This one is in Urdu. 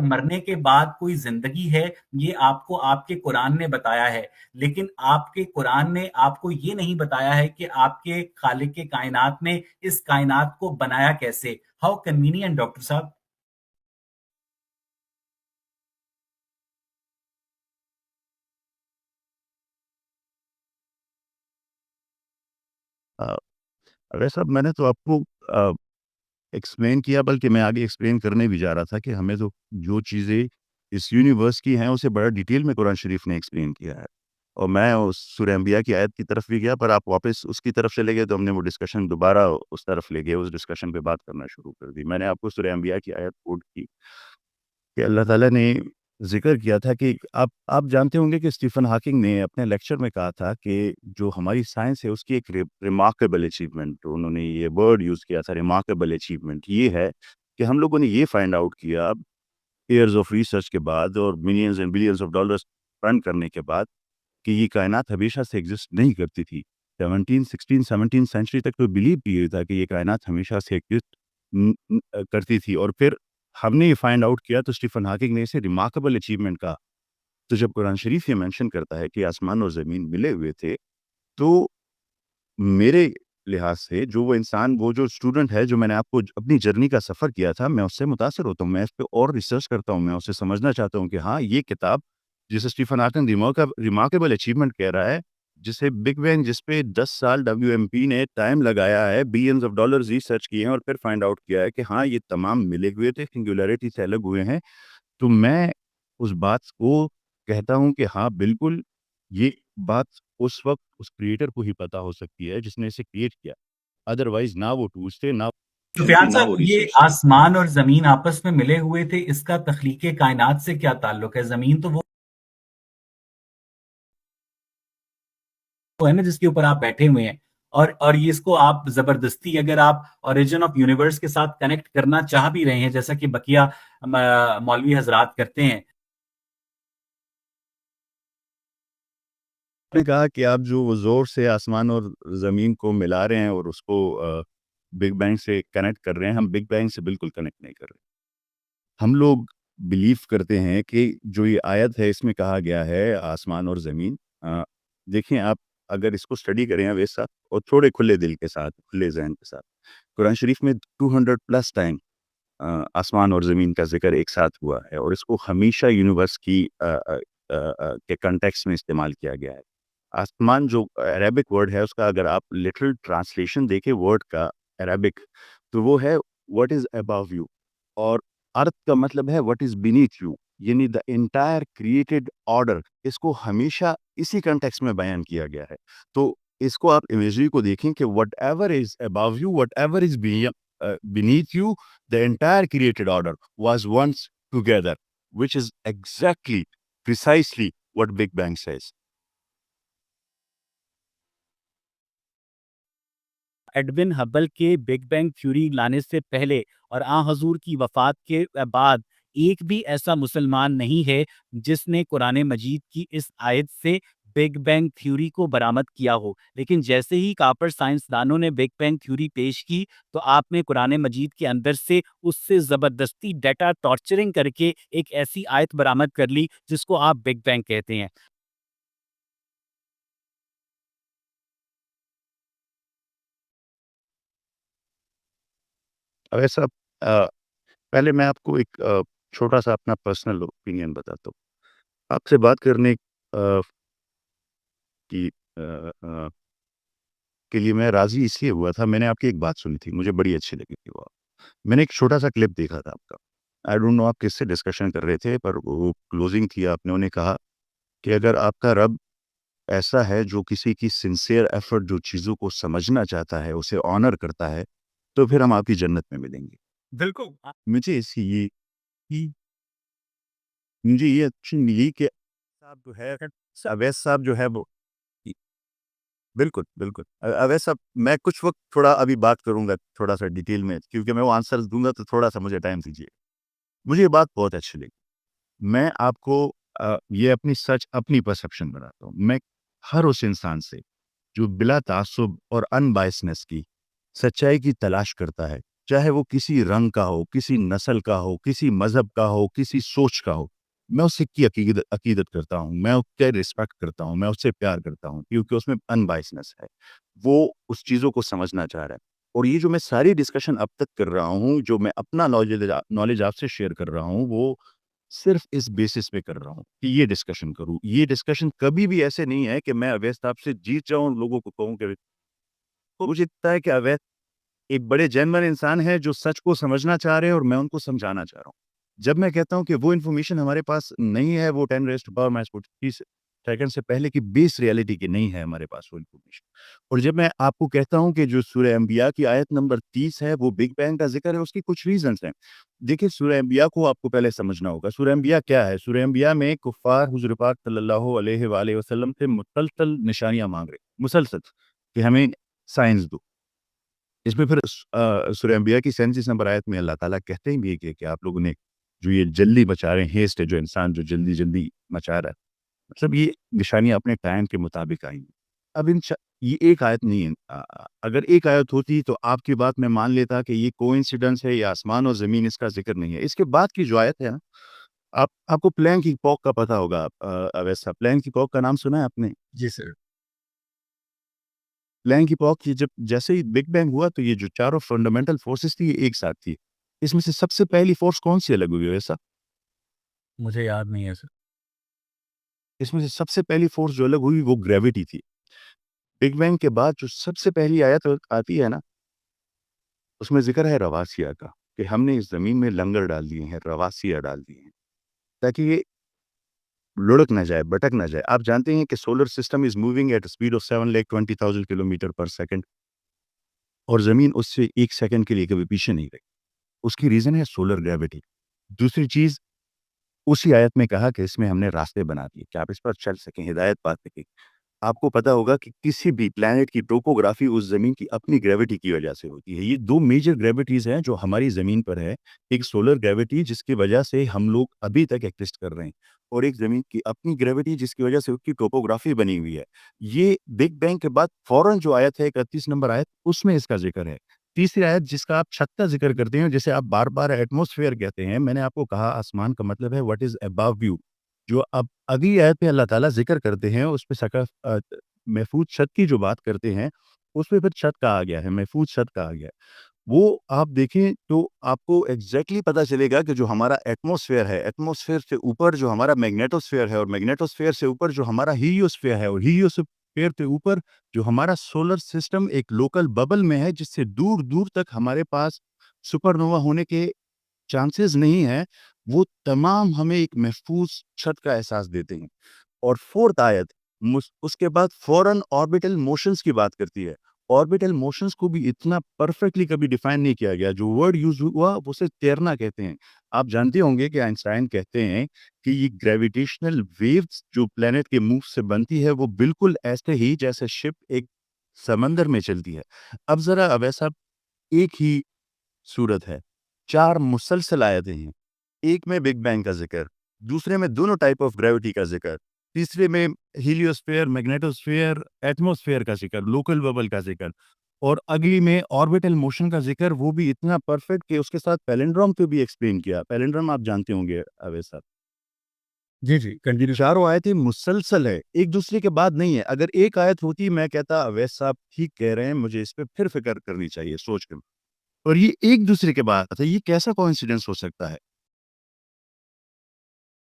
مرنے کے بعد کوئی زندگی ہے، یہ آپ کو آپ کے قرآن نے بتایا ہے، لیکن آپ کے قرآن نے آپ کو یہ نہیں بتایا ہے کہ آپ کے خالق کائنات نے اس کائنات کو بنایا کیسے. ہاؤ کنوینئنٹ ڈاکٹر صاحب. اگر صاحب میں نے تو آپ کو ایکسپلین کیا، بلکہ میں آگے ایکسپلین کرنے بھی جا رہا تھا کہ ہمیں تو جو چیزیں اس یونیورس کی ہیں اسے بڑا ڈیٹیل میں قرآن شریف نے ایکسپلین کیا ہے. اور میں اس سورہ انبیاء کی آیت کی طرف بھی گیا، پر آپ واپس اس کی طرف چلے گئے تو ہم نے وہ ڈسکشن دوبارہ اس طرف لے گئے، اس ڈسکشن پہ بات کرنا شروع کر دی. میں نے آپ کو سورہ انبیاء کی آیت کوٹ کی کہ اللہ تعالیٰ نے ذکر کیا تھا کہ آپ جانتے ہوں گے کہ اسٹیفن ہاکنگ نے اپنے لیکچر میں کہا تھا کہ جو ہماری سائنس ہے اس کی ایک ریمارکیبل اچیومنٹ، انہوں نے یہ ورڈ یوز کیا تھا، ریمارکیبل اچیومنٹ یہ ہے کہ ہم لوگوں نے یہ فائنڈ آؤٹ کیا ایئرز آف ریسرچ کے بعد اور millions and billions of dollars spend کرنے کے بعد کہ یہ کائنات ہمیشہ سے ایگزسٹ نہیں کرتی تھی. 17 سینچری تک تو بلیو کیا تھا کہ یہ کائنات ہمیشہ سے ایگزسٹ کرتی تھی، اور پھر ہم نے یہ فائنڈ آؤٹ کیا تو اسٹیفن ہاکنگ نے اسے ریمارکیبل اچیومنٹ کہا. تو جب قرآن شریف یہ مینشن کرتا ہے کہ آسمان اور زمین ملے ہوئے تھے، تو میرے لحاظ سے جو وہ انسان، وہ جو اسٹوڈنٹ ہے جو میں نے آپ کو اپنی جرنی کا سفر کیا تھا، میں اس سے متاثر ہوتا ہوں، میں اس پہ اور ریسرچ کرتا ہوں، میں اسے سمجھنا چاہتا ہوں کہ ہاں یہ کتاب جسے اسٹیفن ہاکنگ ریمارکیبل اچیومنٹ کہہ رہا ہے، جسے بگ بینگ، جس پہ 10 سال WMP نے ٹائم لگایا ہے، بلینز آف ڈالرز ریسرچ کیے ہیں اور پھر فائنڈ آؤٹ کیا ہے کہ ہاں یہ تمام ملے ہوئے تھے، سنگولیرٹی سے الگ ہوئے ہیں. تو میں اس بات کو کہتا ہوں کہ ہاں بالکل یہ بات اس وقت اس کریٹر کو ہی پتا ہو سکتی ہے جس نے اسے کریٹ کیا، ادروائز نہ وہ ٹولز تھے، نہ سفیان نہ صاحب، وہ یہ ریسرچ. آسمان اور زمین آپس میں ملے ہوئے تھے، اس کا تخلیق کائنات سے کیا تعلق ہے؟ زمین تو وہ ہے نا جس کے اوپر آپ بیٹھے ہوئے ہیں، اور یہ اس کو آپ زبردستی اگر آپ اوریجن آف یونیورس کے ساتھ کنیکٹ کرنا چاہ بھی رہے ہیں، جیسا کہ بقیہ مولوی حضرات کرتے ہیں. نے کہا کہ آپ جو زور سے آسمان اور زمین کو ملا رہے ہیں اور اس کو بگ بینگ سے کنیکٹ کر رہے ہیں، ہم بگ بینگ سے بالکل کنیکٹ نہیں کر رہے. ہم لوگ بلیو کرتے ہیں کہ جو یہ آیت ہے اس میں کہا گیا ہے آسمان اور زمین، دیکھیں آپ اگر اس کو اسٹڈی کریں ویسا اور تھوڑے کھلے دل کے ساتھ، کھلے ذہن کے ساتھ، قرآن شریف میں 200+ ٹائم آسمان اور زمین کا ذکر ایک ساتھ ہوا ہے، اور اس کو ہمیشہ یونیورس کی کے کنٹیکس میں استعمال کیا گیا ہے. آسمان جو عربک ورڈ ہے اس کا اگر آپ لٹرل ٹرانسلیشن دیکھیں ورڈ کا عربک، تو وہ ہے واٹ از ابو یو، اور ارتھ کا مطلب ہے واٹ از بینیتھ یو، یعنی دا انٹائر کریٹڈ آرڈر. اس کو ہمیشہ اسی کنٹیکس میں بیان کیا گیا ہے. تو اس کو آپ امیجری کو دیکھیں کہ whatever is above you, whatever is beneath you, the entire created order was once together, which is exactly, precisely what Big Bang says. Edwin Hubble کے بگ بینگ تھیوری لانے سے پہلے اور حضور کی وفات کے بعد ایک بھی ایسا مسلمان نہیں ہے جس نے قرآن مجید کی اس آیت سے بگ بینگ تھیوری کو برآمد کیا ہو. لیکن جیسے ہی کاپر سائنسدانوں نے بگ بینگ تھیوری پیش کی تو آپ نے قرآن مجید کے اندر سے اس سے زبردستی ڈیٹا ٹارچرنگ کر کے ایک ایسی آیت برآمد کر لی جس کو آپ بگ بینگ کہتے ہیں. اب ایسا پہلے میں آپ کو ایک چھوٹا سا اپنا پرسنل اوپینین بتاتا ہوں. آپ سے بات کرنے کی کے لیے میں راضی اس لیے ہوا تھا، میں نے آپ کی ایک بات سنی تھی، مجھے بڑی اچھی لگی تھی وہ. میں نے ایک چھوٹا سا کلپ دیکھا تھا آپ کا، آئی ڈونٹ نو آپ کس سے ڈسکشن کر رہے تھے، پر وہ کلوزنگ تھی، آپ نے انہیں کہا کہ اگر آپ کا رب ایسا ہے جو کسی کی سنسیئر ایفرٹ جو چیزوں کو سمجھنا چاہتا ہے اسے آنر کرتا ہے، تو پھر ہم آپ کی جنت میں ملیں گے. بالکل. مجھے یہ اچھی ملی کہ صاحب جو ہے اویس صاحب جو ہے وہ بالکل بالکل اویس صاحب، میں کچھ وقت تھوڑا ابھی بات کروں گا تھوڑا سا ڈیٹیل میں، کیونکہ میں وہ آنسر دوں گا تو تھوڑا سا مجھے ٹائم دیجیے. مجھے یہ بات بہت اچھی لگی. میں آپ کو یہ اپنی سچ اپنی پرسپشن بناتا ہوں. میں ہر اس انسان سے جو بلا تعصب اور ان بائسنس کی سچائی کی تلاش کرتا ہے چاہے وہ کسی رنگ کا ہو، کسی نسل کا ہو، کسی مذہب کا ہو، کسی سوچ کا ہو، میں اس کی عقیدت کرتا ہوں، میں اس کے رسپیکٹ کرتا ہوں، میں اس سے پیار کرتا ہوں، کیونکہ اس میں انبائسنس ہے، وہ اس چیزوں کو سمجھنا چاہ رہا ہے۔ اور یہ جو میں ساری ڈسکشن اب تک کر رہا ہوں، جو میں اپنا نالج آپ سے شیئر کر رہا ہوں، وہ صرف اس بیسس پہ کر رہا ہوں کہ یہ ڈسکشن کروں۔ یہ ڈسکشن کبھی بھی ایسے نہیں ہے کہ میں اویس صاحب سے جیت جاؤں، لوگوں کو کہوں کہ مجھے لگتا ہے کہ اویس ایک بڑے جینوئن انسان ہے جو سچ کو سمجھنا چاہ رہے ہیں اور میں ان کو سمجھانا چاہ رہا ہوں۔ جب میں کہتا ہوں کہ وہ انفارمیشن ہمارے پاس نہیں ہے، وہ 10⁻⁻³ سیکنڈ سے پہلے کی بیس ریئلٹی کی نہیں ہے ہمارے پاس وہ انفارمیشن۔ اور جب میں آپ کو کہتا ہوں کہ جو سورہ انبیاء کی آیت نمبر 30 ہے وہ بگ بینگ کا ذکر ہے، اس کی کچھ ریزنز ہیں۔ دیکھیں سورہ انبیاء کو آپ کو پہلے سمجھنا ہوگا۔ سورہ انبیاء کیا ہے؟ سورہ انبیاء میں کفار حضور پاک صلی اللہ علیہ وآلہ وسلم سے مسلسل نشانیاں مانگ رہے، مسلسل، کہ ہمیں سائنس دو۔ اس میں پھر سورہ انبیاء کی 37 نمبر آیت میں اللہ تعالیٰ کہتے ہیں بھی کہ آپ لوگوں نے جو یہ جلدی مچا رہے ہیں، ہیسٹ ہے جو انسان جو جلدی جلدی مچا رہا ہے، مطلب یہ نشانیاں اپنے ٹائم کے مطابق آئیں گی۔ اب یہ ایک آیت نہیں ہے۔ اگر ایک آیت ہوتی تو آپ کی بات میں مان لیتا کہ یہ کوئنسیڈنس ہے یا آسمان اور زمین اس کا ذکر نہیں ہے۔ اس کے بعد کی جو آیت ہے نا، آپ کو پلینک کی پوک کا پتہ ہوگا، ویسا پلینک کی پوک کا نام سنا ہے آپ نے؟ جی سر۔ پلینک کی پوک جب جیسے ہی بگ بینگ ہوا تو یہ جو چاروں فنڈامنٹل فورسز تھی یہ ایک ساتھ تھی۔ اس میں سے سب سے پہلی فورس کون سی الگ ہوئی ہے ویسا؟ مجھے یاد نہیں ہے سر۔ اس میں سے سب سے پہلی فورس جو الگ ہوئی وہ گریوٹی تھی۔ بگ بینگ کے بعد جو سب سے پہلی آیت آتی ہے نا، اس میں ذکر ہے رواسیہ کا، کہ ہم نے اس زمین میں لنگر ڈال دیے ہیں، رواسیہ ڈال دیے ہیں، تاکہ یہ لڑک نہ جائے، بٹک نہ جائے۔ آپ جانتے ہیں کہ solar system is moving at speed of 7,20,000 kilometre per second, اور زمین اس سے ایک سیکنڈ کے لیے کبھی پیچھے نہیں رہی۔ اس کی ریزن ہے سولر گریوٹی۔ دوسری چیز، اسی آیت میں کہا کہ اس میں ہم نے راستے بنا دیے کہ آپ اس پر چل سکیں، ہدایت پا سکیں۔ آپ کو پتا ہوگا کہ کسی بھی پلانٹ کی ٹوپوگرافی اس زمین کی اپنی گریوٹی کی وجہ سے ہوتی ہے۔ یہ دو میجر گریوٹیز ہیں جو ہماری زمین پر ہے، ایک سولر گریوٹی جس کی وجہ سے ہم لوگ ابھی تک ایگزسٹ کر رہے ہیں، اور ایک زمین کی اپنی گریوٹی جس کی وجہ سے اس کی ٹوپوگرافی بنی ہوئی ہے۔ یہ بگ بینگ کے بعد فوراً جو آیت ہے 31 نمبر آیت، اس میں اس کا ذکر ہے۔ تیسری آیت جس کا آپ چھت کا ذکر کرتے ہیں، جسے آپ بار بار ایٹموسفیئر کہتے ہیں، میں نے آپ کو کہا آسمان کا مطلب ہے واٹ از ابو یو۔ جو اب اگلی آیت پہ اللہ تعالیٰ ذکر کرتے ہیں، اس پہ سقف محفوظ چھت کی جو بات کرتے ہیں، اس پہ پھر چھت کہا گیا ہے، محفوظ چھت کہا گیا ہے۔ وہ آپ دیکھیں تو آپ کو ایگزیکٹلی پتا چلے گا کہ جو ہمارا ایٹموسفیئر ہے، ایٹموسفیئر سے اوپر جو ہمارا میگنیٹوسفیئر ہے، اور میگنیٹوسفیئر سے اوپر جو ہمارا ہیلیوسفیئر ہے، اور ہیلیوسفیئر سے اوپر جو ہمارا سولر سسٹم ایک لوکل ببل میں ہے، جس سے دور دور تک ہمارے پاس سپر نووا ہونے کے چانسز نہیں ہیں، وہ تمام ہمیں ایک محفوظ چھت کا احساس دیتے ہیں۔ اور فورتھ آیت اس کے بعد فوراً آربیٹل موشنز کی بات کرتی ہے۔ آربیٹل موشنز کو بھی اتنا پرفیکٹلی کبھی ڈیفائن نہیں کیا گیا، جو ورڈ یوز ہوا اسے تیرنا کہتے ہیں۔ آپ جانتے ہوں گے کہ آئنسٹائن کہتے ہیں کہ یہ گریویٹیشنل ویوز جو پلینٹ کے موو سے بنتی ہے، وہ بالکل ایسے ہی جیسے شپ ایک سمندر میں چلتی ہے۔ اب ذرا ویسا ایک ہی صورت ہے، 4 مسلسل آیتیں ہیں، ایک میں بگ بینگ کا ذکر، دوسرے میں دونوں ٹائپ آف گریوٹی کا ذکر، تیسرے میں ہیلیوسفیئر، میگنیٹوسفیئر، ایٹموسفیئر کا ذکر، لوکل ببل کا ذکر، اور اگلی میں آربیٹل موشن کا ذکر، وہ بھی اتنا پرفیکٹ کہ اس کے ساتھ پیلنڈرم پہ بھی ایکسپلین کیا۔ پیلنڈرم آپ جانتے ہوں گے اویس صاحب۔ جی جی کنٹینیو۔ چاروں آیتیں مسلسل ہے، ایک دوسرے کے بعد نہیں ہے۔ اگر ایک آیت ہوتی میں کہتا اویس صاحب ٹھیک کہہ رہے ہیں، مجھے اس پہ پھر فکر کرنی چاہیے، سوچ کر، اور یہ ایک دوسرے کے بعد ہے، یہ کیسا کوئنسیڈنس ہو سکتا ہے؟